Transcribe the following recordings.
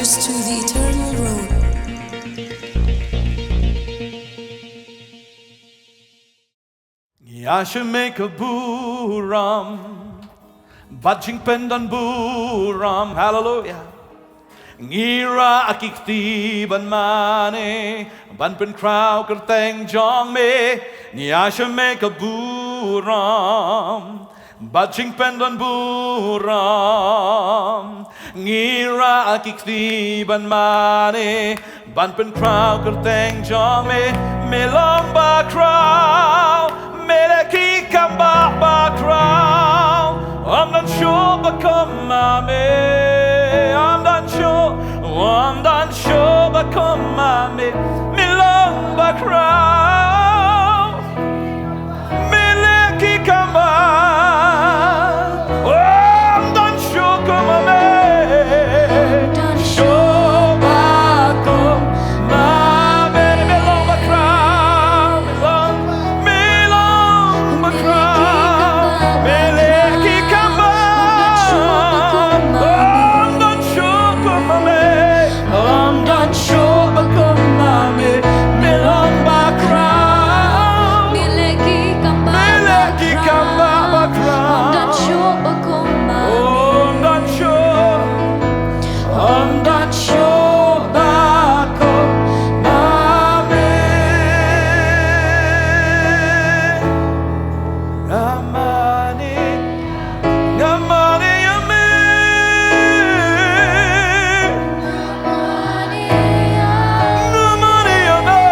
us to the eternal road. Yashimeka buram, bajing pendan buram, hallelujah. Ngira akikti ban mane, ban pen crow kerteng jong me. Yashimeka buram, bajing pendan buram. Ngira akikti ban mane, ban pen crow kerteng jong me. Melong ba crow. Meleki kamba bakrao, I'm not sure but come mame. I'm not sure but come mame. Milang bakrao, meleki kamba. Oh, I'm not sure come mame. Sure but come mame. Milang bakrao, meleki kamba. I'm not sure come mame. I'm not sure but come mame. Milang bakrao, meleki kamba bakrao. I'm not sure but come mame. Oh, I'm not sure but come mame. Ngamane, ngamane yame. Ngamane yame.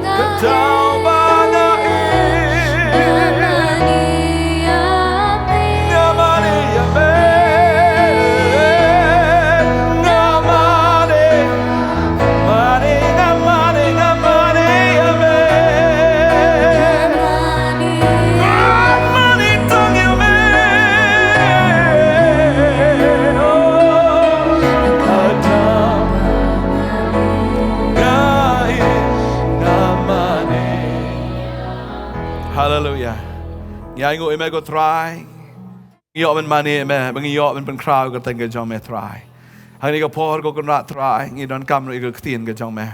Katau bana ngamane yame. Ngamane. Mane, ngamane, ngamane yame. Ngamane tong yame. Katau ngai ngamane. Hallelujah. Ngai ngo eme go try. Ngiyok men mane eme, ngiyok men pen crowd ko tengge jong me try. Hang ni ko por ko rat try, ngi don kam ro ko ktien ke jong me.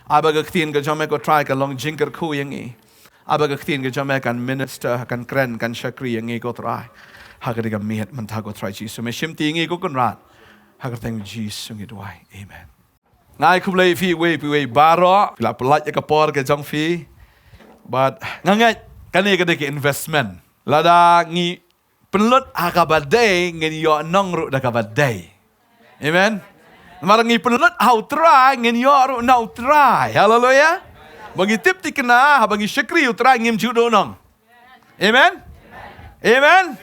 Aba ko ktien ke jong me ko try ka long jinker khu yang ngi. Aba ko ktien ke jong me kan minister kan kren kan shakri yang ngi ko try. Ha ka diga miet man ta ko try Jesus. Me shim ti ngi ko rat. Ha ka teng Jesus ngi duai. Amen. Ngai ku play fi we baro, la pelat ka por ke jong fi. But ngangai kan ni ka de investment. Lada ngi penlut akabadai ngi yo nong ru da kabadai. Amen. Marang ipenlut how try ngin yo now try. Hallelujah. Bagi tip ti kena bagi syakri you try ngim judo nong. Amen. Amen.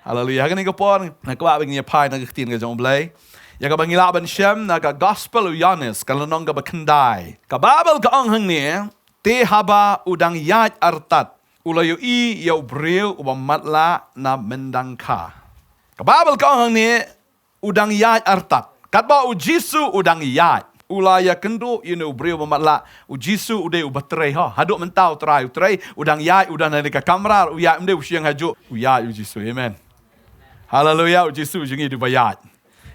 Hallelujah. Kan ko por na ko bagi ni pai na tin ga jong blai. Ya ka bagi la ban shem na ka gospel u yanis kan nong ka bakandai. Ka babel ka ang hang ni te haba udang yat artat. Ulayo I yo breu u matla na mendangka. Ka babel ka ang hang ni udang yat artat. Kat ba u Jisu udang yat. Ulaya kendo you breu mamatla u Jisu ude u batrei ha. Haduk mentau trai udang yat udang na ka kamera u yat mde u siang haju u yat u Jisu. Amen. Hallelujah u Jisu jungi du bayat.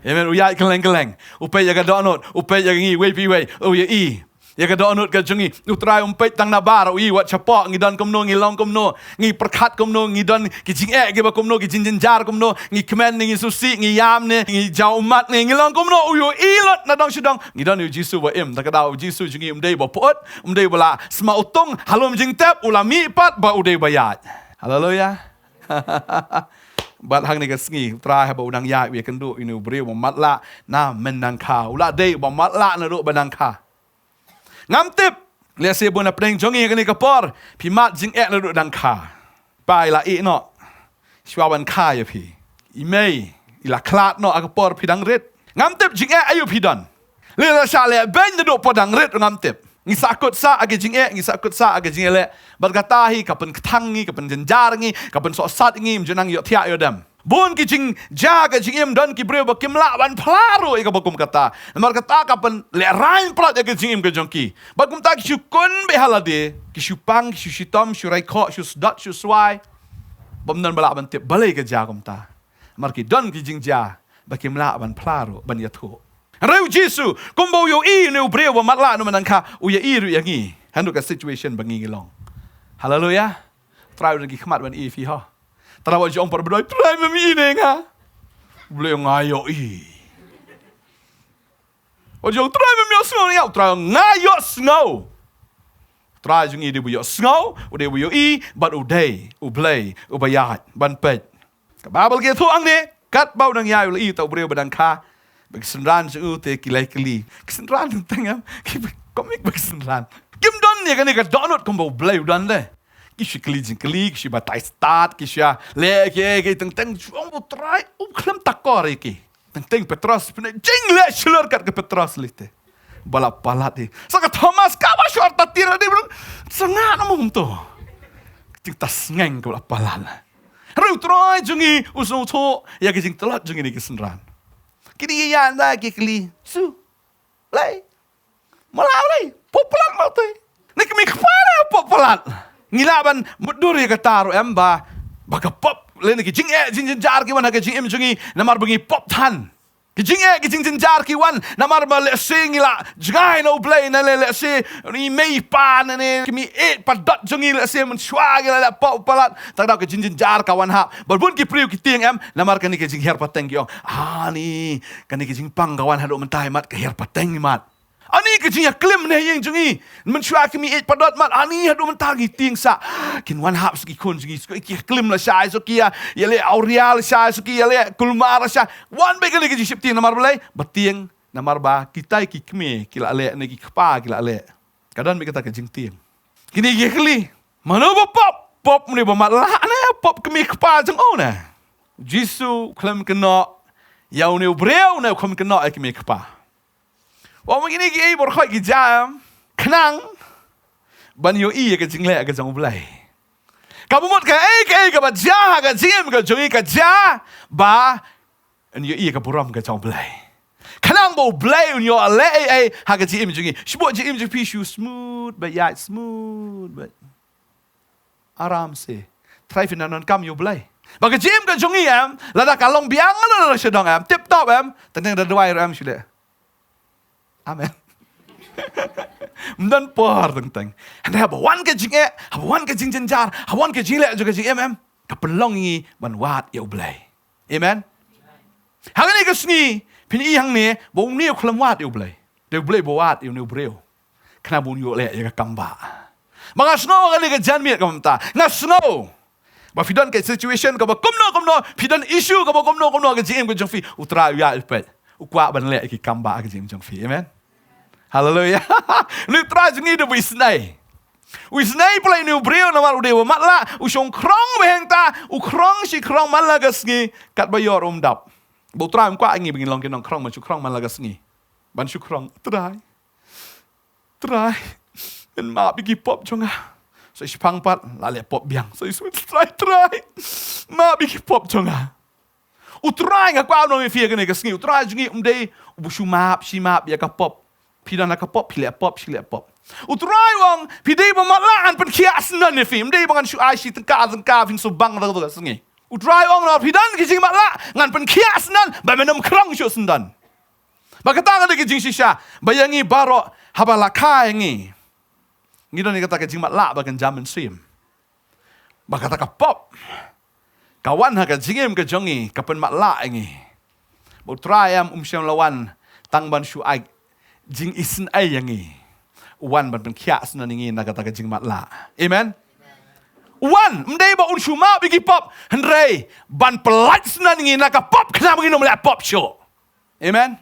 Amen u yat keleng. Upe ya ka donot, upe ya ngi we pi we. Oh ya I. Ya ka donot ka jungi utrai umpet tang na bar u I wat chapok ngi don komno ngi long komno ngi perkat komno ngi don ki jing ge ba komno ki jin jar komno ngi kemen ngi susi ngi yam ne ngi jau mat ngi long komno u yo I lot na dong sidong ngi don u Jisu ba im ta ka da u Jisu jungi umdei ba pot umdei bala sma utong halom jing tap ula mi pat ba udei bayat. Hallelujah. Bat hang ni ka sngi try ba udang ya we kendo inu breu matla na menangka ula dei ba matla na ru banangka. Ngam tip le se bona preng jongi kan ka por pi mat jing na ru dang kha. Pai la I no. Shwa wan kha ya pi. I mei ila klat no ka por pi dang ret. Ngam tip jing ayu pi don. Le la sha le ben na ru po dang ret ngam tip. Ngi sakut sa age jing ngi sakut sa age jing le. Berkatahi kapan ketangi kapan jenjar ngi kapan so sat ngi mjenang yo thia yo dam. Bon ki jing jaga jing im don ki breu ba kim la ban plaro e ka bakum kata. Mar kata kapan le rain plat ke jing im ke jongki. Bakum tak syukun be halade ki syupang ki syutom syurai kho syusdat syuswai. Bamnan balak ban tip balai ke jagom ta. Marki don ki jingja baki mla ban plaro ban yatho. Reu Jesu kumbo yo I ne ubreu ba matla no manangka uya iru yangi. Hanu ka situation bangi ngilong. Haleluya. Try lagi khmat ban I fi ha. Tarawa jong par bedoi try mami ne nga. Boleh ngayo I. Ojong try mami snow ni try ngayo snow. Try jung I de buyo snow, ude buyo I, but uday, ublay, ubayat, ban pet. Kababal ke tu ang ne, kat bau nang yai ula I tau breu badang ka. Bagsenran su te kilai kili. Kesenran tengam, komik bagsenran. Kim don ni kan ni ka donut kombo blay udan le. Kisah keli jing keli, kisah batai start, kisah le ke teng juang bu try, klem takor iki. Teng Petros pun jing le shulur kat ke Petros lite. Balap palat ni. Saka Thomas kawa short tatira ni bro. Sangat namum tu. Jing tas ngeng ke balap palat. Reu try jungi usung to ya ke jing telat jungi ni kesenran. Kini ya anda ke keli su. Lai. Malau lai. Popelat mau tu. Ni kami kepala popelat. Ngilaban muduri ka taro emba baka pop len ki jing jar ki wan ka jing jungi namar bengi pop tan ki jing jar ki wan namar ba le sing ila jgai no play na le se ni mei pa na ne kimi pa dot jungi le se mun shwa ki la pop palat tak da ka jing jar ka wan ha barbun ki priu ki ting em namar ka ni ki jing her pateng ki ni ka ni ki jing pang ka wan ha do mentai mat ka her pateng ni mat ani ke jing klim ne yang jungi men shwa kimi padot mat ani hadu mentagi ting sa kin wan hap ski kun jungi ki klim la shai so kia ya le aureal shai so kia le kulmar sha wan be ke jing shipti namar belai batieng namar ba kita ki kme kila le ne ki kpa kila le kadan be kata ke jing tieng kini ye kli mano ba pop ne ba mat la ne pop kmi kpa jang ona jisu klim kena ya ne breu ne klim kena kmi kpa Wah begini ki bor khoi ki jam kenang ban yo I ke jingle ke jong blai. Ka bumot ka ka ba ja ka jim ka jongi ka ja ba en yo I ka buram ka jong blai. Kenang bo blai un yo ale ha ka jim jongi. Shbo jim ji pishu smooth but ya smooth but aram se. Try fin non kam yo blai. Ba ka jim ka jongi am la da ka long biang la shedong am tip top am teng da dwai ram shile. Amen. Mdan por teng. Anda haba wan ke jing haba wan ke jing jar, haba wan ke jing le juga jing ka pelongi ban wat ya ublai. Amen. Hang ni ke sngi, pin I hang ni bo ni khlam wat ya ublai. De ublai bo wat ya ni ubreu. Kena bu yo le ya ka kamba. Mga snow ka ni ke jan mi ka mta. Na snow. Ba fidan ke situation ka ba komno fidan issue ka ba komno ke jing ke jong fi utra ya ipet. Ukwa ban le ki kamba ke jing jong fi. Amen. Haleluya. Ni try jungi de wisnai. Wisnai play ni ubreu na mal udewa matla usong krong behengta u krong si krong malaga sngi kat bayor dap. Bo try kwa ngi bingin long kinong krong ma chu krong malaga sngi. Ban chu krong try. En ma bigi pop jonga. So pang pat la le pop biang. So try. Ma bigi pop jonga. U try nga kwa no mi fie ke sngi. U try jungi umdei u shu map si map ya ka pop. Pidana ka pop, pile pop. Utrai wong, pidei ba malaan pen kias nan ne film, dei bangan shu ai si tengka fin so bang da da sengi. Utrai wong no pidan ki jing mala ngan pen kias nan ba menam krang shu sendan. Ba kata ke jing shisha, bayangi baro habala ka ngi. Ngi don kata ke jing mala ba kan jaman sim. Ba kata ka pop. Kawan ha ka jingem ke jongi ka pen mala ngi. Utrai am syam lawan tang ban shu ai jing isen ai yangi wan ban kias na ningi na kata jing matla amen wan mdei ba un shuma bigi pop hendrei ban pelat na ningi na ka pop kana minum la pop show amen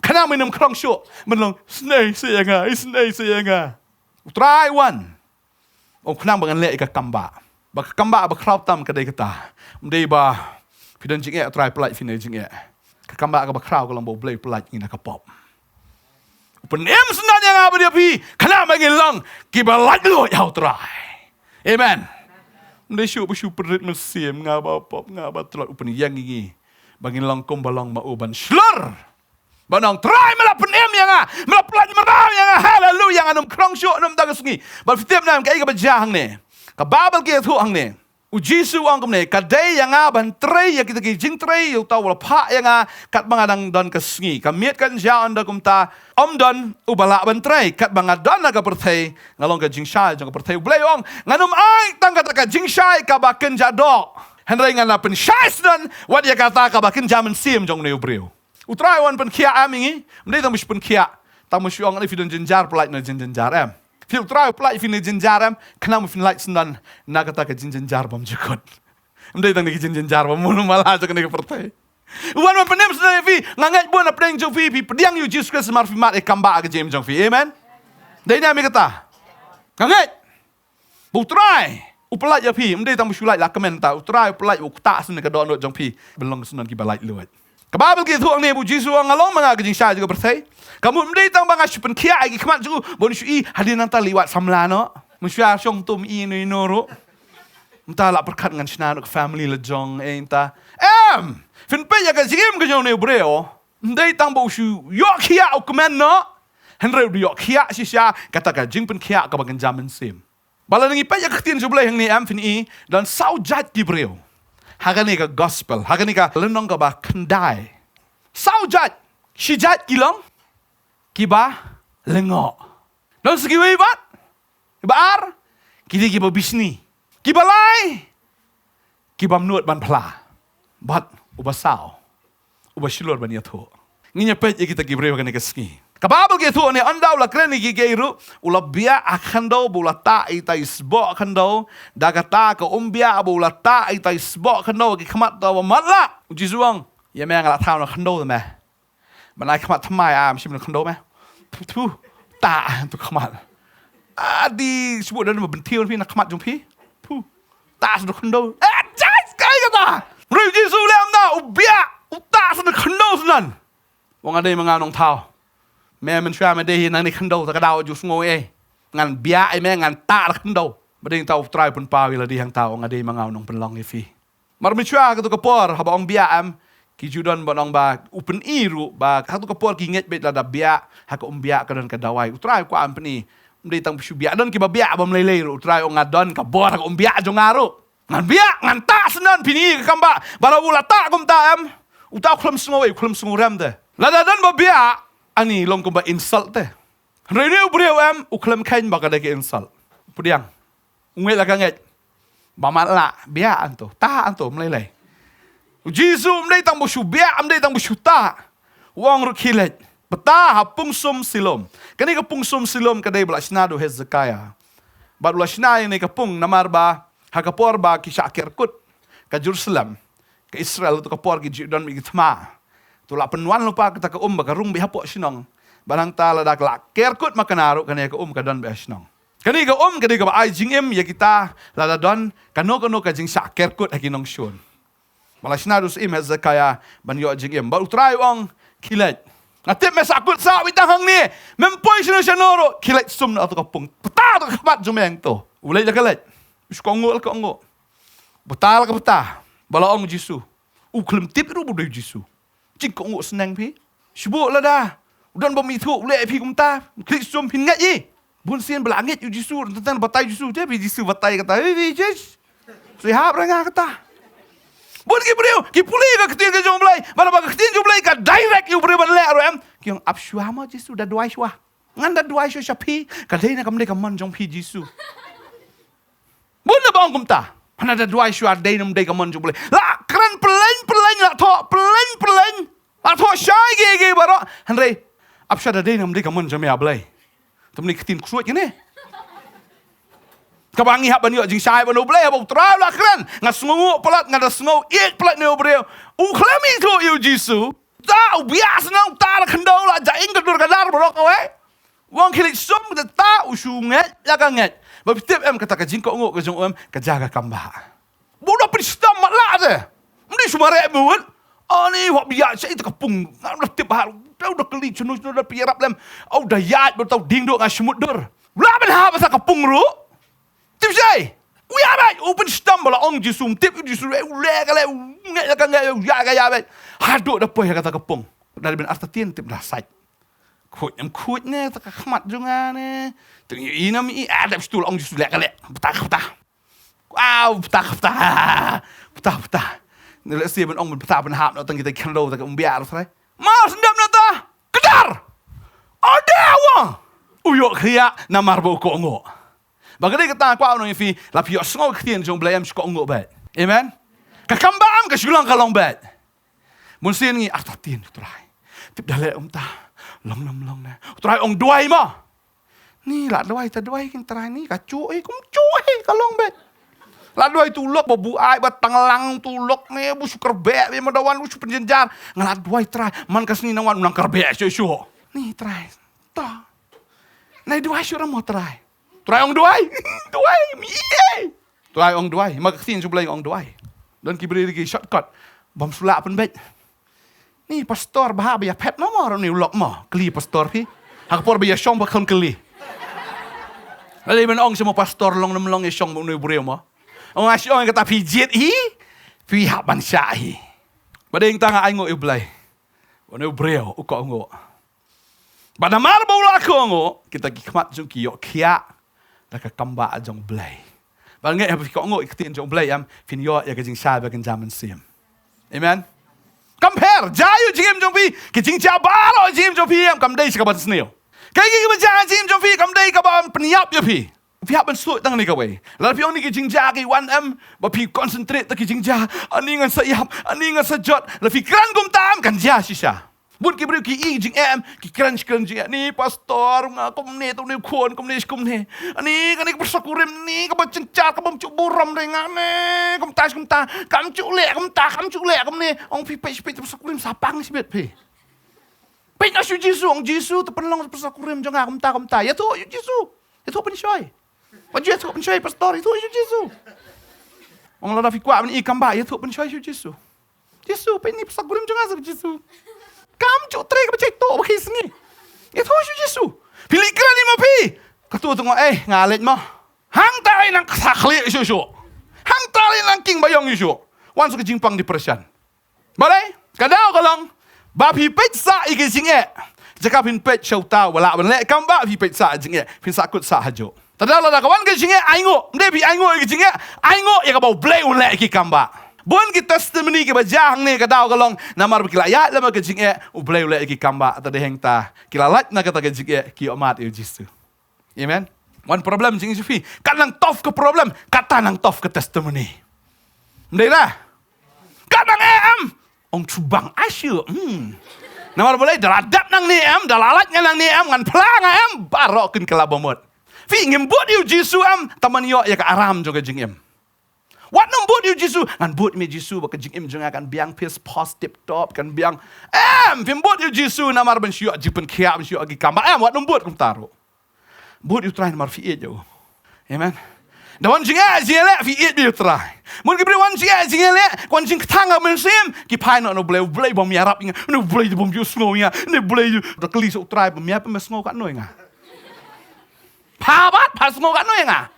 kana minum krong show menlong snai sayanga try one kana bangan le ka kamba ba kraw tam ka dei kata mdei ba pidan jing try pelat finai jing ka kamba ka ba kraw ka long bo blai pelat ni na ka pop Penem senang yang apa dia pi, kena bagi lang, kita like lo yang try, amen. Mereka bersyukur perit musim, ngapa pop, ngapa telat upen yang ini, bagi lang kombalang mau ban slur, banang try malah penem yang malah pelaj merah yang haleluya yang anum krong syok anum tagas ni, bal fitip nam kai ka bajang ni, ka babal ke tu hang ni, Uji su ang kumne kadai yang ban trei ya kita ki jing trei yu tahu pa yang kat bangadang don kesngi kamiet kan ja anda kumta om don ubala ban trei kat bangadon ka perthei ngalong ka jing shai jong ka perthei bleong nganum ai tang kata ka jing shai ka baken jadok henrei ngana pen shai don wat ya kata ka baken jaman sim jong ne ubreu utrai wan pen kia amingi mdei tang pen kia tang musyong ni fidon jenjar pelai na jenjar em Fil try apply if in jinjaram, kenam if in light sendan nagata ka jinjar bom jukot. Mdai tang ni jinjar bom mulu malah tak ni pertai. Wan man penem sendan fi ngangat bon na preng jong fi pediang you Jesus Christ mar fi mat e kamba ka jem jong fi. Amen. Dai na mi kata. Ngangat. Bu try. Upelai ya fi mdai tang musulai la komen ta. Try upelai ukta sen ka don jong fi belong sendan ki balai luat. Kababel ki thuang ne bu Jesus ang along mga ka jing sha juga pertai. Kamu mdei tang banga shupen kia agi kemat juga bon shui hadin nanta liwat samlano musyar syong tum i no inoro mta la perkat ngan shna no family le jong enta fin pe ya ka jigim ka jong ne breo mdei tang bo shu yo kia o kemen no henre yo kia shisha kata ka jing pen kia ka bagan jaman sim bala ngi pe ya ktin juble hang ni fin i dan sau jat ki breo hagani ka gospel hagani ka lenong ka ba kendai sau jat shijat kilong kiba lengok. Dan segi wibat, kiba ar, kiba bisni, kiba lai, kiba menut ban pela, bat uba sao, uba shilor ban yato. Nginya pet ya kita kibreu kan keski. Kababel gitu ne andau la kren ni geiru, ula bia akando bula ta ita isbo akando, dagata ka umbia bula ta ita isbo akando ki khamat ta matla. Uji zuang, ya me ngala thau na khando me. Manai khamat thamai mesti men khando me. Tu ta tu khamat. Di sebut dan bentil pi nak khamat jong pi. Tu ta su khando. Jai kai kata. Ru Jesu lam na ubia uta su khando sunan. Wong ade mangan nong thau. Me men sha me de nang ni khando ta ka dau ju ngo e. Ngan bia ai me ngan ta khando. Bading tau try pun pa wi la di hang tau ngade mangaw nong penlong e fi. Mar mi chua ka tu ka por ha ba ong bia am ki judon bonong ba upen iru ba ha tu ka por ki nget bet la da bia ha ka umbia ka don ka dawai utrai ko am pani umdei tang pisu bia don ki ba bia ba mlele ru utrai ong ngadon ka bor ka umbia jo ngaru ngan bia ngan ta senan pini ka kamba bara ula ta kum ta am uta khlam sngo e khlam sngo ram de la da don ba bia ani long ko ba insult te rene ubreu am u khlam khain ba ka de ke insult pudiang unget la ka nget ba matla bia anto ta anto mlele Jesu mdei tang bushu bia mdei tang bushu ta wang ru khilet beta ha pungsum silom kani ka pungsum silom kadai blasnado Hezekiah bad blasna ni ka pung namar ba ha ka por ba ki syakir kut ka Jerusalem ka Israel tu ka por ki jidon mi gitma tu la penwan lupa ka ka ba ka rung bi hapo sinong barang ta la dak la kerkut makanaru kani ka ka don be sinong kani ka kani ka ba ai jingem ya kita la don kano ka jing syakir kut hakinong shun Malasnadus im Hezekiah ban yo jingem ba utrai ong kilet Natip me sakut sa witang hang ni mempoi sino sanoro kilet sum na to kapung peta to kapat jumeng to ulai la kalet uskongo ka ongo betal ka peta bala ong Jisu uklem tip ru bodo Jisu jing ko ongo senang pi sibu la da udan bom itu ulai pi kumta klik sum pin ngat yi bun sien belangit yu Jisu tentang batai Jisu je bi Jisu batai kata Jesus sihat ranga kata Bon ki brio ki puli ka ktin ka jong blai bala ba ktin jong blai ka direct yu brio ban le ro em ki ap shwa ma Jisu da duai shwa ngan da duai shwa pi ka dei na kam de ka man jong pi Jisu bon na bang kum ta hana da duai shwa dei nam de ka man jong blai la kran pelen la tho shai ge baro hanre ap shwa da dei nam de ka man jong ya blai tamni ktin kruat ni Kabangi hap banyo jing sai banu blay hab tra la kran ngasngu pelat ngada sngo ik pelat ne obreo u klami to you Jisu ta u bias nang ta la khando la ja ing dur kadar borok awe wong khilik sum ta ta u shunget la ka nget ba pitep em kata ka jing ko ngo ka jong em ka jaga kamba bodo pristam la de mdi sumare buat ani wa biya sai ta kapung la tip har tau da kli chunu da pirap lem au da yat bo tau ding do ngasmut dur la ben ha ba sa kapung ru Tip say, we are open stumble on Jisum, tip Jisu, legale, ya, hado da poy kata kepung. Dari ben artatien tip dah site. Kut ne tak khamat junga ne. Tu inam I ada stul on Jisu legale, betah. Betah. Let's see, ong betah benhap nak kita kendo tak umbiar sai. Mas ndam nata. Kedar. Adewa. Uyok khia namar bo ko ngo. Bagay kata kwa no fi la pio sngo ktien jong blayam sko ngo bet. Amen. Ka kambam ka shulang ka long bet. Mun sin ngi atatin trai. Tip dale ta. Long na. Trai ong duai ma. Ni la duai ta duai kin trai ni ka cuai kum cuai ka long bet. La duai tulok bo buai ba tanglang tulok ne bu sukar be ma dawan bu penjenjar. Ngala duai trai man kas ni nawan unang karbe syu. Ni trai. Ta. Nai duai syu mo trai. Trai ong duai. Duai mi. Trai ong duai. Ma ktien ju blai ong duai. Dan kibri lagi shortcut. Bam sulak pun bet. Ni pastor bahab ya pet nomor ni ulok mo. Kli pastor pi. Hak por biya syong bakon kli. Lalu men ong semua pastor long ya syong mo ni bureu mo. Ong asyong kata pijit hi. Pi hak ban sya hi. Badeng tanga ai ngo iblai. Ono bureu uko ngo. Bada mar bola ko ngo kita kikmat jung ki yo kia. Laka kamba jong blai. Bang nge ko ngo iktien jong blai am fin yo ya kajing sya ba kan zaman sim. Amen. Compare, jayu jim jong pi, kijing jabalo jim jong pi am kam dei sekaban sneo. Kai ki ba jim jong pi kam dei ka ba peniap yo pi. Pi hap ban suit tang ni ka wei. La pi ong ni kijing ja ki 1M, ba pi concentrate ta kijing ja, ani ngan sayap, ani ngan sajot, la pi kran gum tam kan ja shisha. Bun ki bru ki i jing am, ki kran jing ni pastor nga kum ne tu ni khon kum ni kum ne. Ani kan ni persakurim ni ka ba cencar ka bom cu buram dei nga ne. Kum ta kam cu le kum ne. Ong pi pe persakurim sapang sibet pi. Pe na shu Jisu ong Jisu tu penlong persakurim jong kum ta. Ya tu Jisu. Ya tu pen shoy. Wa Jisu pen shoy pastor itu Jisu. Ong la fi kwa ni kamba ya tu pen shoy Jisu. Jisu pe ni persakurim jong asa Jisu. Kam cuk tre ka cek tok bagi sini. Itu Yesu. Pilih kran ni mapi. Ketua tengok ngalet mah. Hang tai nang sakli Yesu. Hang tai nang king bayong Yesu. Wan su jimpang di persian. Balai, kadau kalong ba pi pet sa i jing Jaka pin pet show ta wala ban le kam ba pi pet sa jing pin sakut sa hajo. Tadala da kawan ke jing aingo. Mde pi aingo i jing aingo ya ka bau blai un le ki kam ba. Bon ki testimony ki bajang ni kadau kalong namar bikila ya lama ke jing ublay ule ki kamba tade heng ta kilalat na kata ke jing ki omat eu Jisu. Amen. One problem jing sufi kadang tof ke problem kata nang tof ke testimony. Mdela. Kadang ong cubang asyu. Namar boleh daladap nang ni dalalat nang ni ngan pelang barokin kelabomot. Fi ngimbut eu Jisu taman yo ya ka aram jo ke jing Wat nang buat you Jisu? Kan buat me Jisu baka jing im jeng akan biang pis pos tip top kan biang fim buat you Jisu namar ban syuk jipen kiam syuk agi kamba wat nang buat kum taro. Buat you try namar fi jo. Amen. Da wan jing le fi bi you try. Mun ki bre wan jing le kon jing tang men sim ki pai no blay bom yarap inga no blay bom you sngo inga ne blay da kli so try bom ya pa sngo kan no inga. Pa sngo kan no inga.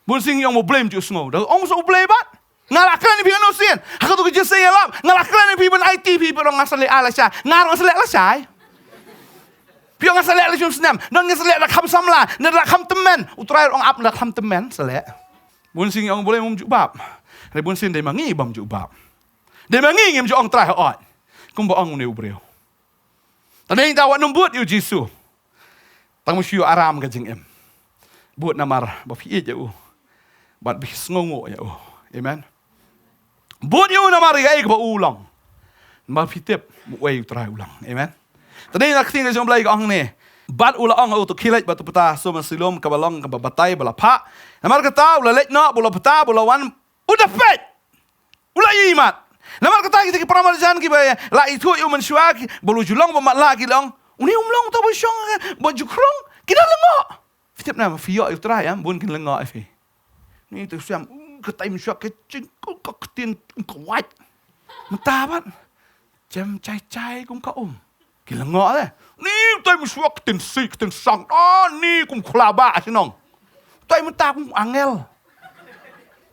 Bun sing yang mo blame ju sngo. Da ong so blame bat. Ngalakran ni piano sin. Haka tu ke say lap. Ngalakran ni piban IT people ong ngasale ala sya. Ngarong sale la syai. Piang ngasale la jum snam. Don ngasale la kham samla. Ne la kham temen. Utrai ong up la kham temen sale. Bun sing yang boleh mum ju bab. Re bun sin de mangi bam ju bab. De mangi ngim ju ong trai ot. Kum bo ong ne ubreu. Tadeng ta wat numbut yu Jisu. Tang mu syu aram ka jing em. Buat namar ba fi je Bat bis ngongo ya Amen. Buat you namar ga ba ulang. Ba fitip way try ulang. Amen. Tadi nak tinggal jom blai ang ni. Bat ulang auto kilat batu peta so masilom ka balong ka batay bala pa. Namar kata ula let na bula peta bula wan udah pet. Ula imat. Namar kata kita ki pramalajan ki ba la itu yu mensuak bulu julong ba matla ki long. Uni umlong to ba syong ba jukrong kita lengo. Fitip na fiyo yu try bun kin lengo fi. Ni tu siam ketai mensuak kecing ko ketin ko white. Mentabat. Jam cai kum ka Gila ngok le. Ni tai mensuak ketin sik ketin sang. Ni kum kelaba sinong. Tai mentah kum angel.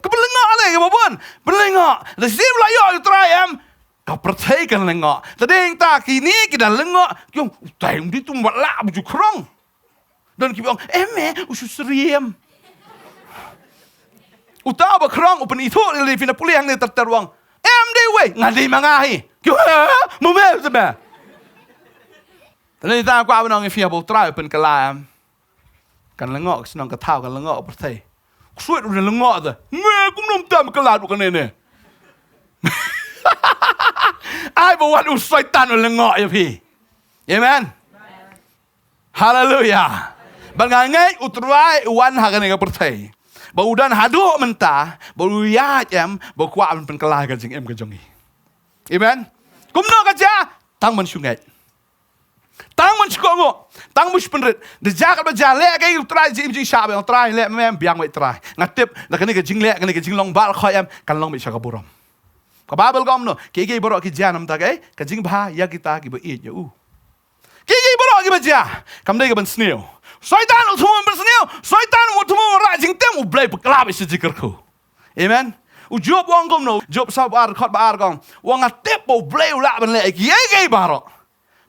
Kebelengok le ke babon. Belengok. The same la yo try Kau percaya kan lengok. Tadi yang tak kini kita lengok. Yung tai di tu wala buju krong. Dan kita bilang, usus seriam. Uta ba krong upen itu li fina puliang ni terteruang. Di we ngadi mangahi. Kyo mume sebe. Tani ta kwa banong fia bo trai upen kalam. Kan lengok senang ketau kan lengok pertai. Kusuit udah lengok tu. Kum nom tam kelat bukan ini. Ai bawa syaitan udah lengok ya pi. Amen. Haleluya. Bangangai utrai wan hakan yang pertai. Baudan haduk mentah, bau ya jam, bau kuat men kelah kan jing em kan jongi. Amen. Kumno kaja tang men sungai. Tang men sukongo, tang mus penrit. De jagat ba jale kai utrai jing jing sha ba utrai le mem biang wei trai. Ngatip la kan ni ka jing le kan ni ka jing long bal khoi em kan long bi sha ka burom. Ka babel gom no, ke borok ki janam ta kai, ka jing ba ya kita ki ba i ya u. Ke borok ki ba ja, kam dai ka ban sneo. Syaitan utuma berseniau, syaitan utuma rajing tem ublay pekelab isi jikerku. Amen. Ujob wong kom no, job sabar khot baar kom. Wong atep ublay ulak ben lek ye barok.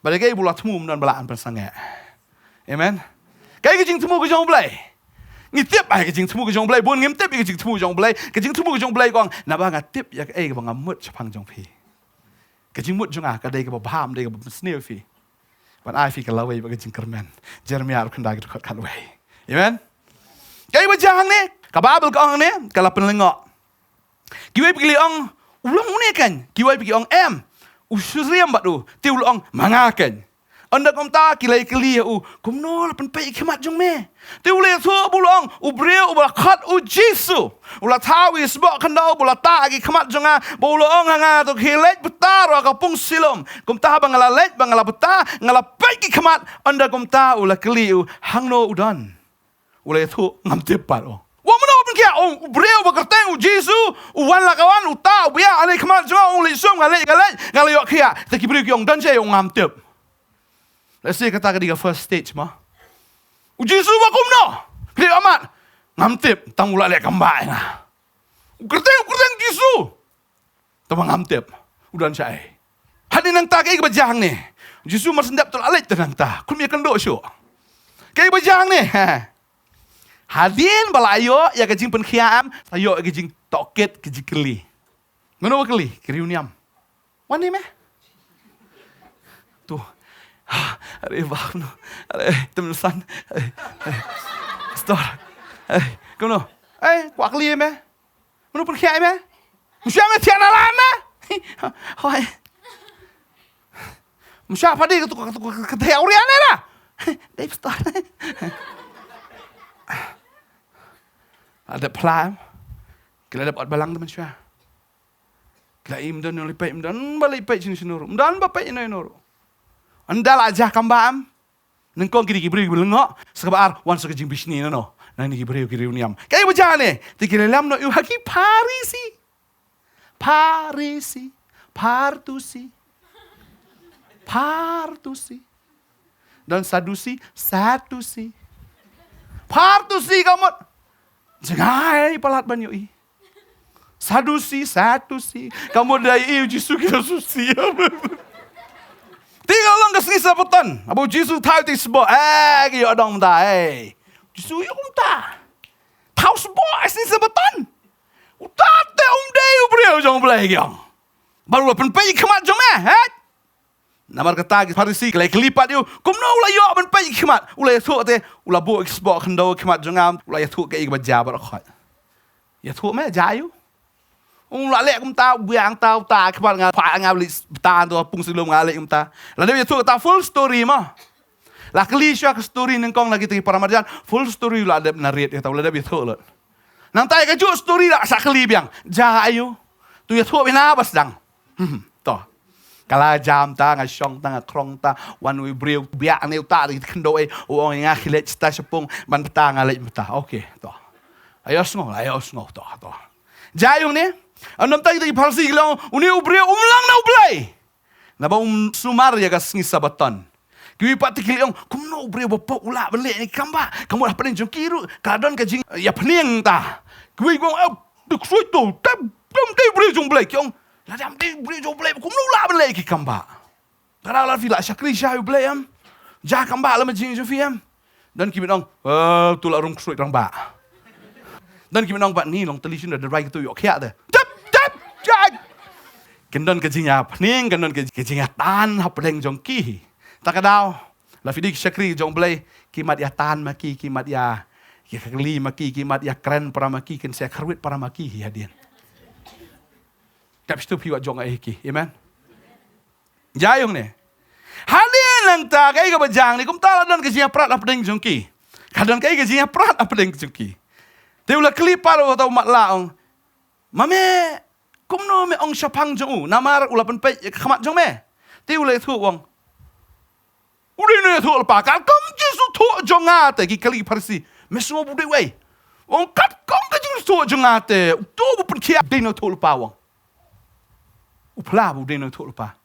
Balik ke bulat tumum dan belaan persange. Amen. Kai ke jing tumu ke jong blay. Ngitip ai ke jing tumu ke jong blay, bun ngimtip ke jing tumu jong blay, ke jing tumu ke jong blay kong na ba ngatip ya ke bang amut chapang jong pi. Ke jing mut jong ka dei ke baham dei ke sneu fi. But I feel laway bagi jingkerman. Jeremia akan dagi dekat kalway. Amen. Kaya bajang ni, kababel ka ang ni, kalapan lengok. Kiwai pergi ang ulang ni kan. Kiwai pergi ang usuriam batu, ti ulang mangakan. Anda kom ta kilai keli kom no lapan pai kemat jong me. Ti ulai so bulang ubreu ubakhat Jesu. Ula tawi sebab kandau bula ta agi kemat jonga bulang hanga to kilet betar ka pung silom. Kom ta bangala let bangala beta ngala pai kemat anda kom ta ula keli hangno udan. Ulai so ngam tepat Wa mana pun kia ubreu bakerteng Jesu uwan la kawan uta ubia ane kemat jonga uli som ngale yok kia. Ta kibreu kyong dan saya ngam tep. Let's say kata ketiga first stage mah. Jesu bakum no. Kali amat ngamtip tang mula lek kambak na. Kerteng Jesu. Tama ngamtip. Udan syai. Hadi nang ta kai bajang ni. Jesu mar sendap tul alit nang ta. Kun mi kendo syo. Kai bajang ni. Hadin balayo ya kajing pen khiam, sayo kajing toket kajing keli. Ngono keli, kriuniam. Wani meh? Tuh. Aduh, bang, teman-teman, store, kamu, kuak liye me, mana pun kiai me, mesti ame tiada lah me, hoi, mesti apa dia ketua urian lah, Dave store, ada pelan, kita dapat balang teman saya, kita imdan lipai imdan balik lipai sini nuru, imdan bapak ini nuru. Andal aja kambam. Nengkong kiri kibri belengok. Sekabar wan sekejing bisni no. Nang ni kibri uniam. Kayak macam ni. Tikilam no yuhaki Parisi. Partusi. Dan Satusi. Partusi kamu. Jangan pelat banyu i. Satusi. Kamu dari Jesu kita susi. Tinggal lang kasih sabutan. Abu Jesu tahu ti sebab. Kaya orang dah. Jesu yung ta. Tahu sebab kasih sabutan. Utate day ubriu jong belai yang. Baru pen pai kemat jong Namar kata Farisi kelai kelipat dia. Kumno ulah yo pen pai kemat. Ulah tu te ulah bu sebab kendo kemat jongam. Ulah tu ke ibaja barakhat. Ya tu me jayu. Ulah lek kum ta biang ta kemat ngah pa ngah ta tu pung silum ngah lek kum ta. Lalu dia tu ta full story mah. Lah keli syak story nengkong lagi tegi para marjan full story ulah ada narit ya tahu lah dia tu lah. Nang tai keju story dak sak keli biang. Jayu. Tu ya tu bina bas dang. Toh. Kala jam ta ngah syong ta ngah krong ta wan wi breu biak ne ta di kendo wong ngah khilet sta sepung ban ta ngah lek ta. Okey, toh. Ayo sngo toh. Jayung ni Anam tayo tayo palsi lang, uni ubre umlang na ublay. Naba sumar ya kas ngisabatan. Kiwi pati kiliang, kumno ubre bapak ula beli ni kamba. Kamu lah paling jengkiru, kadon kajing ya pening ta. Kiwi gong duk suito, tam tayo ubre jong blay kiong. Ladam tayo ubre jong blay, kumno ula beli ki kamba. Karena lah fila syakri syah ublay am. Jah kamba lah majing jofiam. Dan kiwi nong, tulak rung suit rang ba. dan kita nong bat ni long teli sunda the right tu yok kia de tap jag kendon ke jinya pening kendon ke jinya tan hap pedeng jong ki takadau la fidik syakri jong blai kimat ya tan maki kimat ya kali maki kimat ya keren para maki ken saya kerwit para maki hadian tap stu piwat jong ai ki amen jayong ne hadian lang ta kai ka bajang ni kum ta don ke jinya prat pedeng jong ki kadon kai ke jinya prat pedeng jong ki Tiula klipar atau mat laong. Mame, kum no me ong syapang jong namar ula pen pe khamat jong me. Tiula thu wong. Uri ne thu pa ka kum jisu thu jong ate ki kali parsi. Me semua bude we. Wong kat kum ka jisu thu jong ate. Tu bu pen kia de no thu pa wong. Upla bu de no thu pa.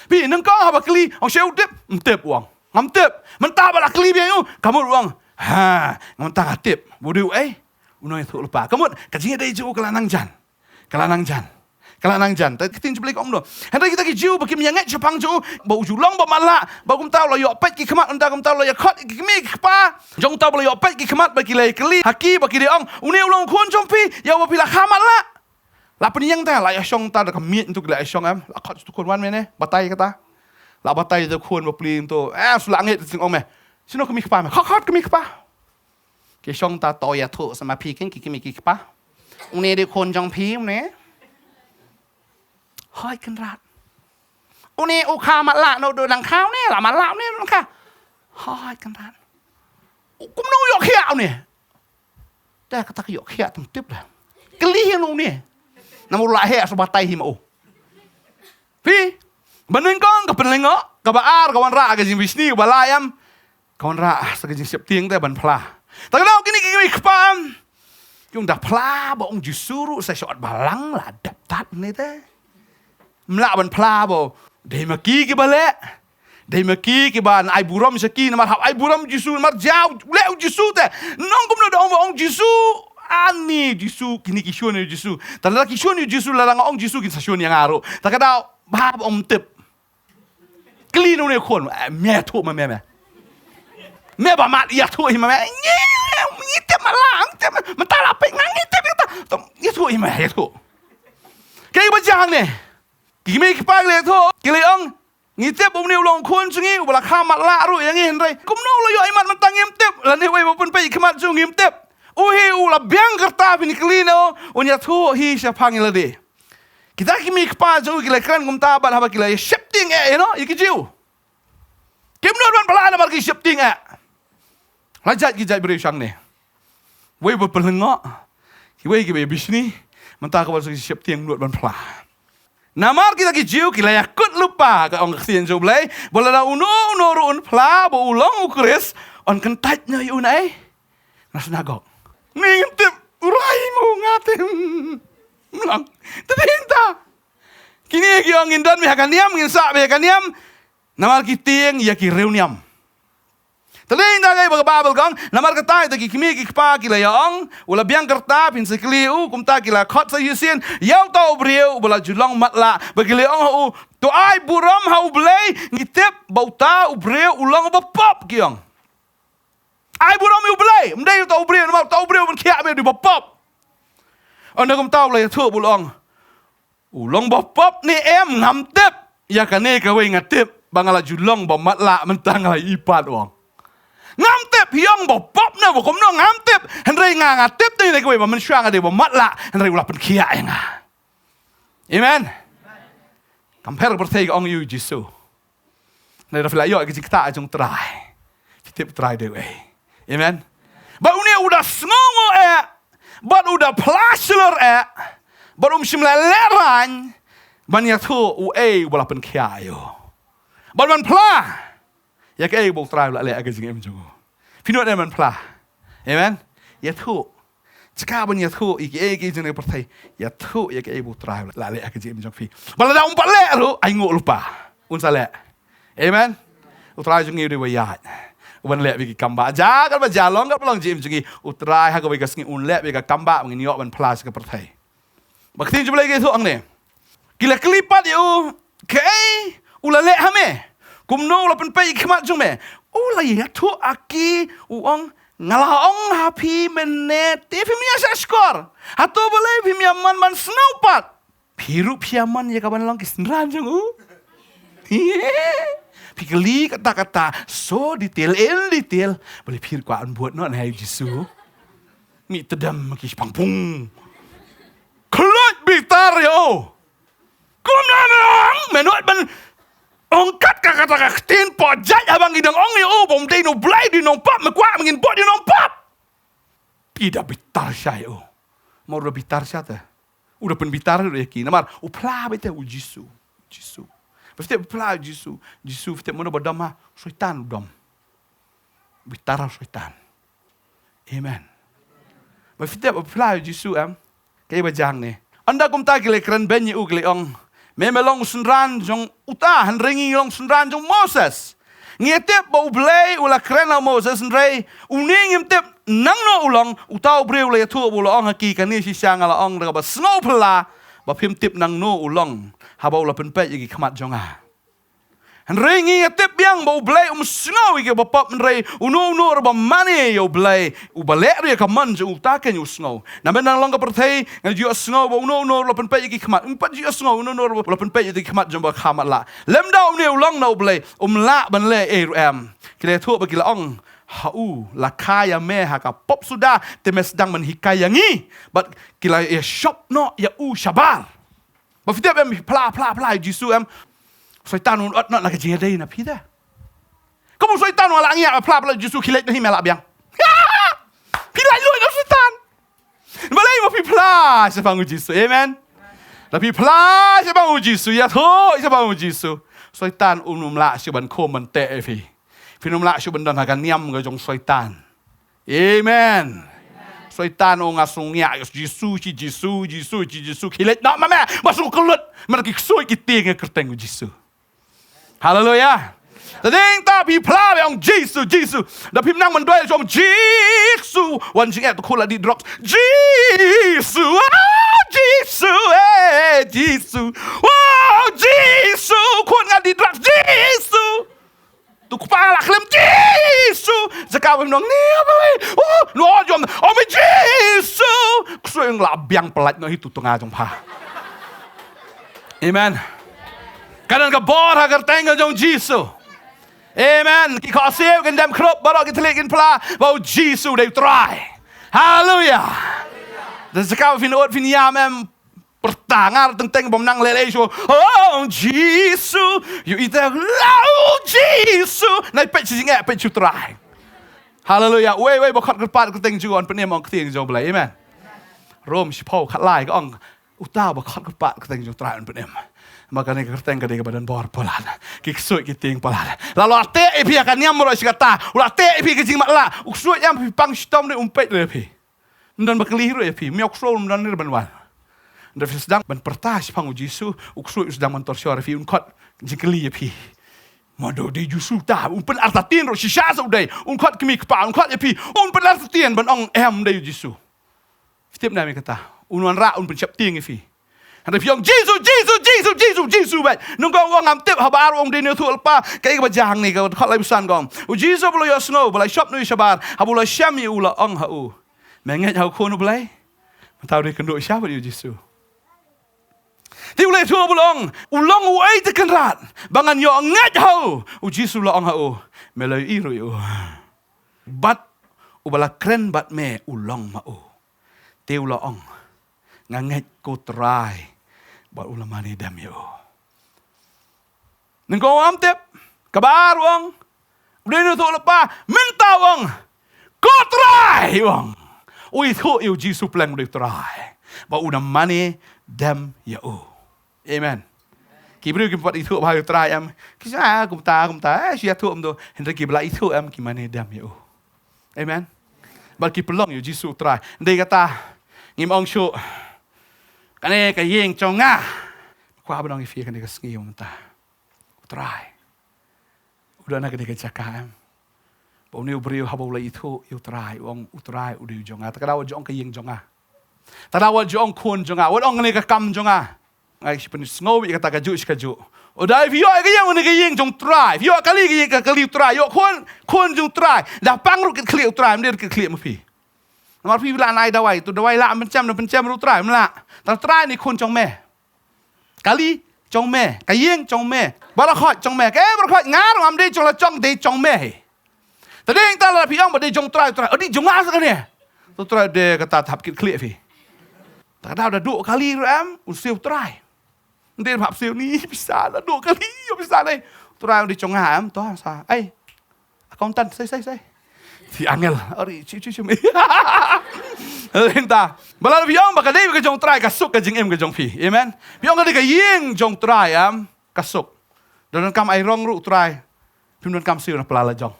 Pi nang ka ha ba kli ong sheu tip wong. Ngam tip. Men ta ba la kli bi yo. Kamu wong. Ha, ngam ta tip. Bude we. Unoy thu lupa. Kamu kajinya dari jauh kelanang jan. Tak ketin jeblik om do. Hendak kita ki jiu bagi menyangat Jepang jauh. Bau julong bau malak. Bau kum tahu lo yo pet ki kemat unda kum tahu lo yo khot ki mi kpa. Jong tahu lo yo pet ki kemat bagi lay keli. Haki bagi dia ong. Uni ulong kun jompi. Ya wa pila khamat la. La penyang ta la ya syong ta da kemit untuk la syong am. La khot tu kun wan mene. Batai kata. La batai tu kun ba pli tu. Sulangit sing om me. Sino kemi kpa me. Khot kemi kpa. Ke syong ta to ya thu sama pi ken ki mi ki pa une de kon jong pi ne hoi kan rat une u kha ma la no do dang khao ne la ma la ne dang kha hoi kan rat kum no yo khia ne ta ka ta yo khia tung tip la kli hi no ne na mu la he so ba tai hi ma o pi banen kong ka pen lengo ka ba ar ka wan ra ka jing bisni ba la yam ka wan ra sa ka jing sep tieng te ban phla tak tahu kini kepam. Yung dah pla ba ong jusuru sa shot balang la daptat ni te. Mla ban pla bo dei maki ki bale. Dei maki ki ban ai buram saki na mar ai buram jusu mar jau le jusu te. Nong kum no ong jusu ani jusu kini ki shone jusu. Tak la ki shone jusu la ong jusu ki sa shone yang aro. Tak tahu ba ong tip. Kli no ne kon me thu ma me. Me ba mat ya thu hi ma me. Ngitip malang, mentala pe ngitip kita. Ya thu ima ya thu. Kai bajang ne. Kimi ki pag le thu. Ki le ong ngitip um ni ulong kun sungi ubala khamat la ru yang hen rai. Kum no lo yo imat mentang ngimtip. Lan ni we pun pe khamat su ngimtip. Uhi ula biang kerta bini klino unya thu hi sya phangil de. Kita kimi ki pa ju ki le kran kum ta ba ha ba ki le shifting you know, you ki jiu. Kim no ban pala na bar ki shifting Lajat ki jai beri syang ne. Wei berpelengok. Wei ki bisni. Mentah kau basuh siap tiang nuat ban plah. Namar kita ki jiu ki layak kut lupa ka ong kesian jo blai. Bola da uno ruun plah bo ulong ukris on kentat nya yu nai. Nas nagok. Ngintip urai mu ngatim. Melang. Tetinta. Kini ki ong indan mi hakan niam nginsa mi hakan niam. Namar ki tiang ya ki reuniam. Teling dah gay babel kang, namar kata itu kimi kikpa kila yang, ula biang kerta pin sekliu, kumta kila khot sa yusin, yau tau beriu, ula julong matla, bagi leong hau, tu ai buram hau belai, ngitip bauta ubreu ulang bapop kiang. Ai buram yu belai, mendai tau beriu, namar tau beriu men kia be di bapop. Anda kum tau lai tu bulang, ulang bapop ni ngam tip, ya kane kawe ngatip, bangala julong bamatla mentang lai ipat wang. Ngamtip hiang bopop na bokom no ngamtip henry ngatip ni kowe man syang ade bo matla henry ulah pen kia nga amen compare bertay ong yu jisu na rafila yo ki kita ajong try tip try de we amen ba uni udah sngongo ba udah plasler ba simla leran ban ya tu ulah pen kia yo ba man pla ya ke bo try la le aga jing em jo pinu ne man pla amen ya thu chaka ban ya thu iki jing ne pertai ya thu ya ke bo try la le aga jing em jo fi bala da pale ru ai ngo lupa un sa le amen utrai jing de wa ya un le bi kamba ja kan ba ja long kan long jim jing utrai ha ko bi ka sing un le bi ka kamba ngin yo ban pla ka pertai bakti jum le ge thu ang ne kila klipat yu ke ula le ha me Kumno la pen pe khmat jung me. Ula ya thu aki uong ngalaong hapi menet te pimia sa skor hato balai pimia man snowpat piru piaman ya kaban lang kisnran jang pikeli kata-kata so detail boleh pir kuan buat no hai Jisu mi tedam kis pangpung kelot bitar yo kum nanang menot ban ongkat kata-kata tin pojat abang idang ong yo bom dei no blai di no pap me kwa mengin bot di no pap pida bitar saya mau udah bitar siapa udah pen bitar udah yakin namar upla bete Jisu Pasti pela Jisu pasti mana berdama syaitan dom. Bitara syaitan. Amen. Pasti pela Jisu kaya bajang ni. Anda kum ta gile keren benyi u gile ong. Memelong sunran jong uta han ringi long sunran jong Moses. Ngetep bau blay ula keren Moses ndrei uning imtep nang no ulong utau bre ula tu ula ong haki kani si siang ala ong daga ba snow pela ba pim tip nang no ulong. Haba ula penpet yagi kemat jonga. Henry ngi tip yang bau blay snau ike bapap Henry uno raba mani yo blay ubalek ria kaman je utaken yo snau. Na benang long kapertei ngal ju snau ba uno ula penpet yagi kemat. Empat ju snau uno ula penpet yagi kemat jomba kamat la. Lemda ni ulang no blay la ban le kile tu bagi la ong hau la kaya me haka pop sudah temes dang men hikayangi but kila ya shop no ya shabar. Bafitiap pla Jisu syaitan unat nak nak jadi na pida. Kamu syaitan wala ngia pla Jisu kilet ni melak biang. Pila lu no syaitan. Balai mo pla sa bangu Jisu. Amen. Tapi pla sa bangu Jisu ya tho sa bangu Jisu. Syaitan unum la siban ko man te fi. Pinum la siban dan hagan niam ga jong syaitan. Amen. Syaitan ngasung niya Jisu kilit nak mama masuk kelut mereka ksoi kita nge kerteng Jisu. Haleluya. Tading tapi pla yang Jisu. Tapi menang mendoai jom Jisu. Wan jing tu kula di drop. Jisu. Wow, Jisu. Kun ngadi drop Jisu. Tu kepala klem Jisu. Zakawin dong ni apa ni? Lu jom. Oh mi Jisu. Ksoi nglabiang pelat no itu tengah jong pa. Amen. Kadang kabor agar tengah jong Jisu. Amen. Kau siap kan dem krop baru kita lihat pula bau Jisu they try. Haleluya. Dan sekarang fin yamem pertangar tentang pemenang lele show. Oh Jisu, you itu lau Jisu. Naik pet sini pet try. Haleluya. Wei bakal kerpat keteng juan penemang keteng jong belai. Amen. Rom si Paul kat lai ke ong utah bakal kerpat keteng jong try penem. Maka ni kerteng ke dia badan bor polan. Kiksut kiting polan. Lalu ate epi akan niam moro sikata. Ulah ate epi kecing makla. Uksut yang pang stom ni umpet le epi. Ndan bakeliru epi. Miok sro ndan ni banwan. Ndan sedang ban pertas pang Jisu. Uksut sedang mentorsior epi unkot jikeli epi. Mado di Jisu ta. Umpen artatin ro sisa saudai. Unkot kemi kepa unkot epi. Umpen artatin ban ong de Jisu. Setiap nami kata. Unuan ra umpen siap ting epi. Ada piang Jisu bet. Nunggu orang amtip habar orang dini tu lepas kayak bajang ni kau kalau busan kau. Jisu boleh ya snow boleh shop nu sabar. Haboleh syami ula ong hau. Mengat hau kono boleh. Tahu dia kenduk siapa dia Jisu. Ti boleh tu bolong. Ulang uai tekan rat. Bangan yo ngat hau. Jisu la ong hau. Melai iru yo. Bat ubala kren bat me ulang mau. Ti ula ong. Ngangat ko try. Buat ulama ni dam yo. Nengkau amtip. Kabar wong. Udah ni tu lepas. Minta wong. Ko try wong. Ui tu yo Jisu plan udah try. Buat ulama ni dam yo. Amen. Kibru kimpat itu bahaya try am. Kisah kumta. Siapa tu am tu. Hendak kibla itu am kimane dam yo. Amen. Bagi pelong yo Jisu try. Dia kata. Ngim ong syuk. Kane ka yeng chonga. Kwa abang ifi kan dia sengi umta. Try. Udah nak dia cakap. Bau ni ubrio habau lai itu try. Ong utry udah jonga. Tak ada jong ka yeng jonga. Tak ada jong kun jonga. Ong ni ka kam jonga. ngai pen snow bi kata kaju. Udah vio ke yang jong try. Vio kali ke kali try. Yo kon jong try. Dah pang ru ke kli try dia ke kli mapi. Nomor pi bila nai dawai tu dawai la pencam ru try mla. Ta try ni kon jong me. Kali jong me, ka yang jong me. Bara khot jong me. Ke bara khot ngar ngam de jong la jong de jong me. Tadi yang ta la pi ong ba de jong try. Odi jong ngar sakane. Tu try de kata thap kit kli fi. Ta dah duk kali ram usil try. Dia hap siu ni bisa lah 2 kali bisa lah. Turang di chong ham to sa. Ai. Accountant sai. Si angel. Ori chu. Entah. Balal biong baka dei ke jong try kasuk ke jing em ke jong pi. Amen. Biong ka de yeng jong try am kasuk. Dan kam ai rong ru try. Pim don kam siu na pelala jong.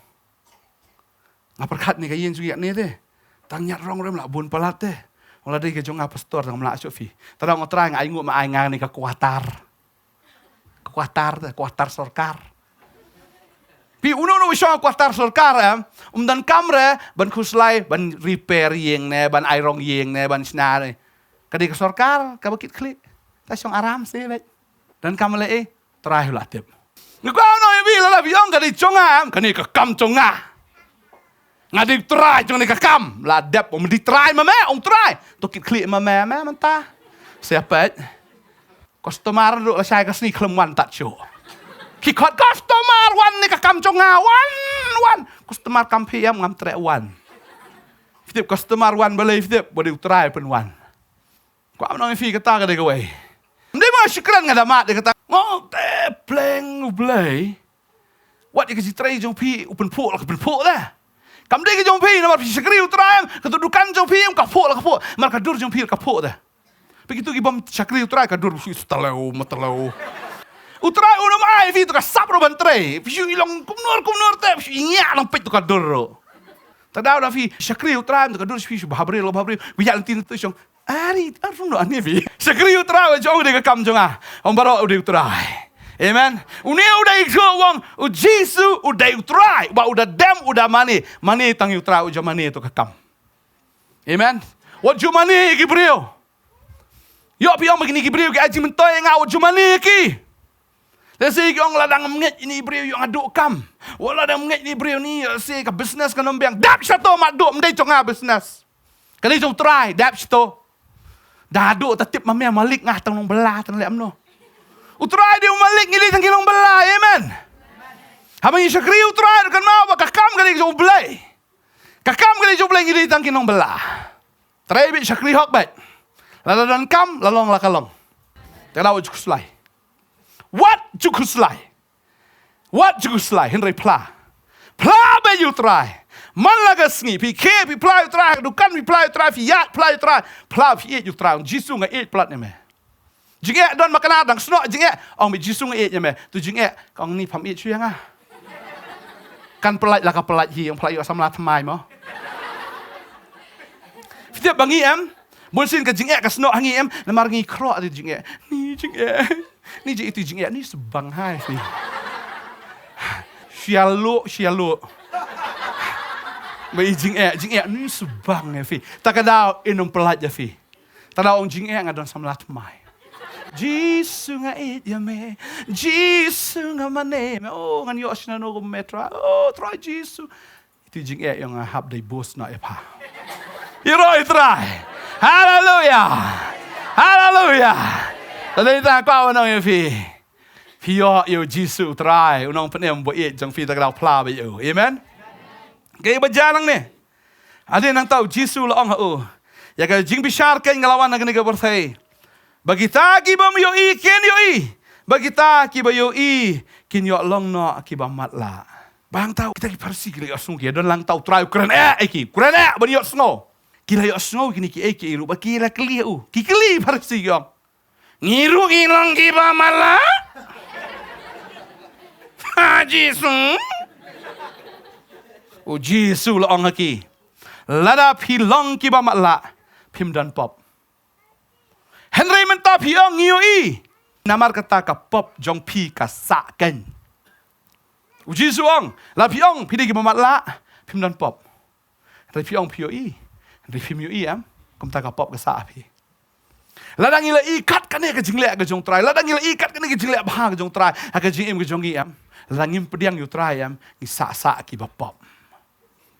Ngaperkat ni ka yeng sugi ni te. Tang nyat rong rem la bun pelat te. Wala dei ke jong pastor tang mla fi. Tadang ngotrai ngai ngu ma ai ngang ni ka kuatar sorkar. Pi uno wisong kuatar sorkar dan kamre ban khuslai ban repair yeng ne ban airong yeng ne ban sna ne. Kadi ka sorkar ka bakit klik. Ta song aram se bet. Dan kamle trai la tip. Ngau no bi la biong kadi chonga kani ka kam chonga. Ngadik try jong ni kakam la dep om di try ma me om try to kit klik ma me manta siapa customer duk la sai ka sni klem wan tak cho ki khot customer wan ni kakam jong wan customer kam pi am ngam tre wan fitip customer wan balai fitip bodi try pen wan ko am no fi kata ka de ko wei ndai ma shukran ngada mat de kata ngo te pleng blai wat ik si try jong pi upen po la Kam dei ke jong pi na mar sikri utram kedudukan jong pi ka po mar ka dur jong pi ka po dah. Begitu ki bom sikri utrai ka dur stalau matlau. Utrai uno mai vi tu ka sapro bantre. Piu ilong kumnor te inya lang pet tu ka dur. Tadau da vi sikri utram ka dur pi bahabre wi ya tin tu jong. Ari arfum no ani vi. Sikri utrai jong de ka kam jong Om baro de utrai. Amen. Uni udah ikut wong, Jesu udah utrai, udah dem udah mani tang utrai udah mani itu kekam. Amen. Wat jumani Gibril. Yo piong begini Gibril ke aji mentoy ngau jumani ki. Lesi yong ladang menget ini Gibril yong aduk kam. Wala ladang menget ini Gibril ni si ke business kan nombang. Dap satu mak duk mendai conga business. Kali jom try dap satu. Dah aduk tetip mamia malik ngah tang nong belah tang lem no. Utrai dia malik ngili tang kilong belah, amen. Habang isakri utrai kan mau kakam kali jom belai. Kakam kali jom belai ngili tang kilong belah. Trai bit sakri hok bet. Lalu dan kam lalong la kalong. Tadau jukuslai. What jukuslai? Henry pla. Pla be utrai. Man laga sngi pi ke pi pla utrai dukan pi pla utrai fi yat pla utrai. Pla fi utrai jisu nga plat ne me. Jingek don makan adang snok jingek ong mi jisung nya me tu jingek kong ni pham chuang kan pelaj la ka pelaj hi ong pelaj yo samla thamai mo Fitiap bangi bon sin ka jingek ka snok hangi na mar ngi kro ti jingek ni je itu jingek ni sebang hai fi Sialo Bai jingek ni sebang fi takadau inum pelaj fi tadau ong jingek ngadon samla thamai Jisu nga ya me, Jisu nga mane, oh ngan yo asna no metra, oh try Jisu. Itu jing yang hab dai bos na epa. Iroi try. Hallelujah. Tadi ta kau nang fi. Yo Jisu try, unang penem bo jang fi ta kau pla ba yo. Amen. Gay berjalan ni. Ada nang tahu Jisu la ong ha. Ya ka jing bishar kan ngalawan nang ni ka berthai. Bagi ta ki bam yo i ken yo i. Bagi ta ki ba yo i kin yo long no ki ba mat la. Bang tahu kita ki parsi ki yo sung ki don lang tahu try keren ki. Keren bani yo snow. Kila yo snow kini ki ki ru ba ki la kli u. Ki kli parsi yo. Ngiru ilong ki ba mat la. Ha Jisu. O Jisu la ong ki. Lada pi long ki ba mat la. Pim dan pop. Henry mentah piong ngiyoi. Namar kata ka pop jong pi ka sa ken. Uji suong. La piong pidi ki mamat la. Pim dan pop. Henry piong pioi. Henry pim yoi Kum ta ka pop ka sa pi. Ladang ila ikat kan ke jing le ke jong try. Ladang ila ikat kan ke jing le bah ke jong try. Ha ke jing im ke jong i am. Ladang im pediang yu try am ni sa ki bapop.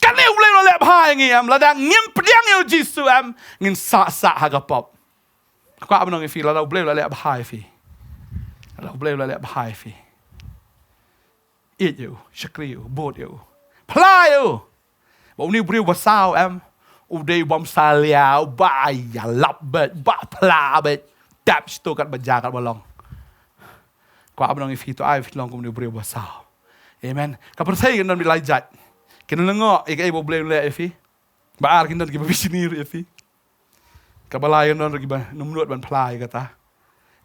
Kan ne ulai le bah ngi am ladang ngim pediang yu jisu am ngin sa ha ga pop. Ko abnong fi ladang ulai le bah fi. Ladang ulai le bah fi. Eat you, shakri you, boat you. Ply you. Ba ni briu ba sao am. Uday bom saliau ba ya lap bet ba pla bet tap sto kat baja kat balong. Ko abnong fi to ai fi long ko ni briu ba sao. Amen. Ka persai kan mi lajat. Kin lengo e bo blem le fi. Ba ar kin don ki ba bisinir e fi. Ka balai non ki ba numnut ban pla kata.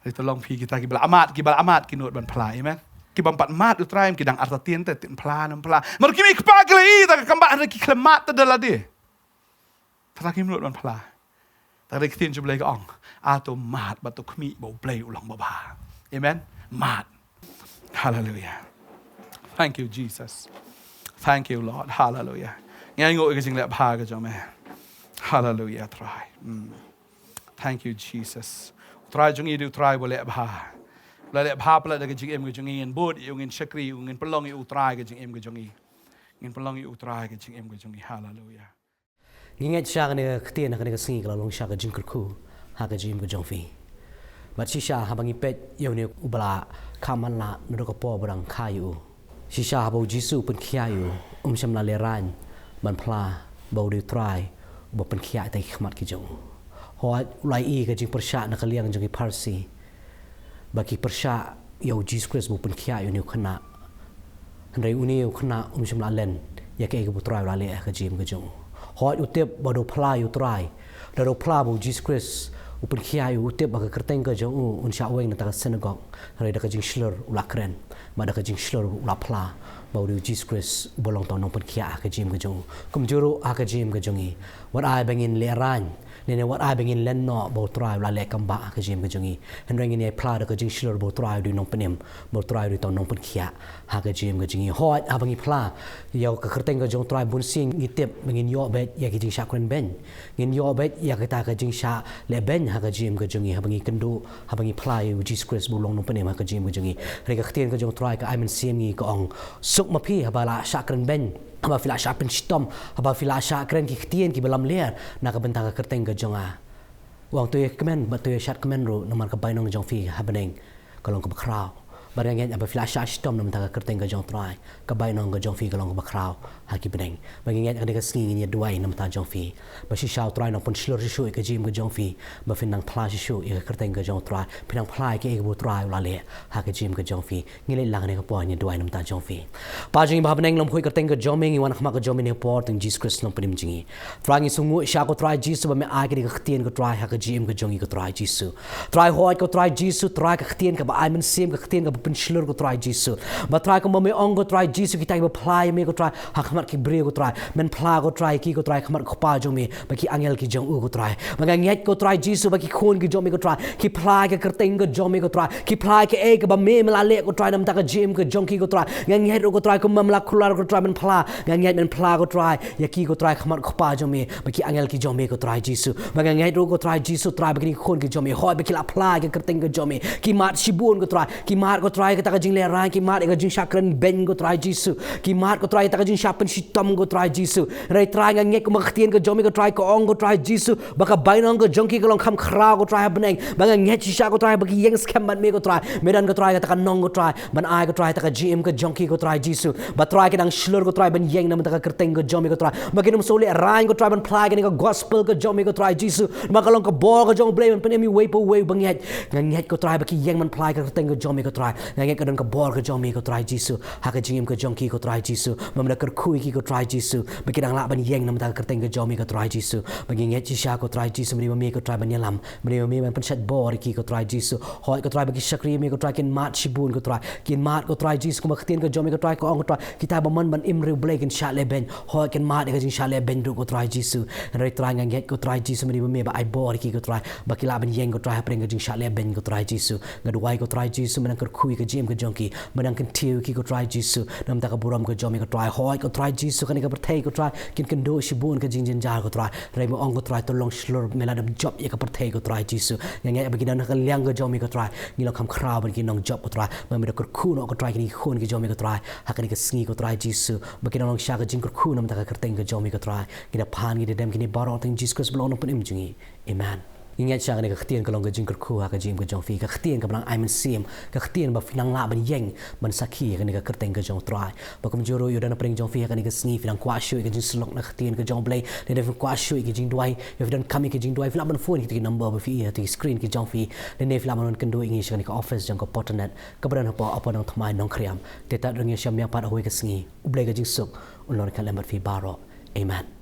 Ri to long fi kita ki bal amat ki not ban pla. Amen. Ki bampat mat utraim ki dang arta tien te tin pla nam pla. Mar ki mi kpa kle ta kamba ki klemat te dalade. Terakhir mulut man pala. Tadi kita cuba lagi ong. Atau mat batu kami bau play ulang bapa. Amen. Mat. Hallelujah. Thank you Jesus. Thank you Lord. Hallelujah. Ngai ngoi ke jing le pha ke jo me. Hallelujah. Try. Thank you Jesus. Try jung i du try boleh pha. Le pha pala ke jing em ke jung in bod yu ngin shakri yu ngin pelong yu try ke jing em ke jung i. Ngin pelong yu try ke jing em ke jung i. Hallelujah. Nginget sya ne khtien na ka singi kalong sya ka jingkul khu ha ka jim ka jongfi ma chi sha ha bangi pet yo ne ubala khaman la no ko po brang khayu chi sha ha bo jisu pen khyayu sham la le ran man phla bo de try bo pen khya tai khmat ki jong ho lai i ka jing persha na ka liang jong ki parsi ba ki persha yo jesus christ bo pen khya yo ne khana handai uni khana sham la len ya ke ka bo try la le ka jim ka jong hoi utep bado pla utrai daro pla bu jesus christ upin khia utep ba kerteng ka jong un sha weng na ta synagogue re da ka jing slur ula kren ma da ka jing slur ula pla ba u jesus christ bolong ta nong pin khia ka jim ka jong kum juru a ka jim ka jongi wat ai bangin le ran ne wat ai bangin len no bo trai la le kam ba ka jim ka jongi hen reng ni pla da ka jing slur bo trai du nong penem bo trai du ta nong pin khia ha ka jim ka jongi hoi a bangi pla yo ka kerteng ka jong trai bun sing itep bangin yo bet ya ki jing sha kren ben ngin yo bet ya ka ta ka jing sha le ben ha ka jim ka jongi ha bangi kendu ha bangi pla yu jesus christ bo long nong penem ha ka jim ka jongi re ka ktien ka jong trai ka ai men sim ngi ka ong suk ma phi ha ba la sha kren ben haba fila sha pen stom haba fila sha kren ki ktien ki balam ler na ka benta ka kerteng ka jonga wang tu kemen ba tu shat kemen ro nomar ka bainong jong fi ha beneng kalong ka bakrau barang yang haba fila sha stom nam ta ka kerteng ka jong trai ka bainong ka jong fi kalong ka bakrau ha ki beneng bagi yang ka singi ni duai nam ta jong fi ba shi sha trai no pun slur shu ka jim ka jong fi ba fin nang pla shu ka kerteng ka jong trai pinang pla ke e bu trai la le ha ka jim ka jong fi ngile lang ne ka po ni duai nam ta jong fi pa jing ba beneng lam khoi kerteng ka jong meng wan khma ka jong ne por tung jesus christ nom prim jingi frangi sungu sha ko trai jesus ba me a ke ka ktien ka trai ha ka jim ka jong ka trai jesus trai hoi ko trai jesus trai ka ktien ka ba ai men sim ka ktien ka pun slur ko trai jesus ba trai ko me ong ko trai jesus ki tai ba ply me ko trai ha khmat ki bre ko trai men pla ko trai ki ko trai khmat ko pa jong me ba ki angel ki jong u ko trai ba nget ko trai jesus ba ki khon ki jong me ko trai ki ply ka kerteng ka jong me ko trai ki ply ka e ka ba me la le ko trai nam ta ka jim ka jong ki ko trai nget ko trai ko mam la khular ko trai men pla nget men pla ko trai ya ki ko trai khmat ko pa jong me ba ki angel ki jong me ko trai jesus ba nget ko trai jesus trai ba ki khon ki jong me hoi ba ki la ply ka kerteng ka jong me ki mat shibun ko trai ki mat ko trai ka ta ka jing le ran ki mat ka jing shakran ben ko trai jesus ki mat ko trai ta ka jing shapen shitam ko trai jesus rai trai nget ko maktien ko jong me ko trai ko ong ko trai jesus ba ka bainong ko jong ki ko long kham khra ko trai beneng ba nget sha ko trai ba ki yeng skam man me ko trai medan ko trai ka ta ka nong ko trai ban ai ko trai ta ka gm ko jong ki ko trai jesus ba trai ka dang slur ko trai ban yeng nam ta ka kerteng ko jong me ko trai ba ki nam sole ran ko trai ban ply ka gospel ko jong me ko trai jesus ma ka long ko bo ko jong blame pen mi way po way ba nget ko trai ba ki yeng man ply ka kerteng ko jong me ko trai nget ko dang ko bo ko jong me ko trai jesus ha ka gm ko jong ki ko trai jesus mam la ker khui ki ko trai jesus ba ki dang la ban yeng nam ta ka kerteng ko jong me ko trai jesus ba nget chi sha ko trai jesus mi me ko trai ban yalam mi man pen chat bo ki ko trai jesus hoi ko trai ba ki shakri me ko trai kin mat shibun ko trai kin mat ko trai jesus ko maktien ko jong me ko trai ko ong ko trai kita ba man ban imri blake in sha le ben hoi kin mat ka jing sha le ben du ko trai jesus rai trai nget ko trai jesus mi me ba ai bo ki ko trai ba ki la ban yeng ko trai preng ka jing sha le ben ko trai jesus ngadu wai ko trai jesus man ker kui ke jim ke jongki menang kan tiu ki ko try jisu nam ta ka buram ko jomi ko try hoi ko try jisu kan ka perthei ko try kin kan do shibun ka jinjin jar ko try rai mo ong ko try to long slur mela dam job ya ka perthei ko try jisu yang bagi dan ka liang ko jomi ko try ni lo kam khra ban ki nong job ko try ma mi ko khu no ko try ki khun ki jomi ko try ha kan ka sngi ko try jisu bagi nong sha ka jing ko khu nam ta ka kerteng ko jomi ko try ki da pan ki da dem ki ni baro teng jisus belong no pun im jungi amen ingat siya ka khtian ka long ka jing ka khu ha ka jim ka jong fi ka khtian ka blang ai man sim ka khtian ba finang la ban yeng ban sakhi ka ni ka kerteng ka jong try ba kum juro yo dan pring jong fi ka ni ka sngi finang kwa shu ka jing slok na khtian ka jong blai le de kwa shu ka jing duai yo dan kami ka jing duai fla ban phone ki number ba fi ti screen ki jong fi le ne fla ban kan do ingi ka ni ka office jong ka portnet ka ban pa apa nang thmai nong khriam te ta rang ya syam ya pa hoi ka sngi blai ka jing suk ulor ka lembat fi baro amen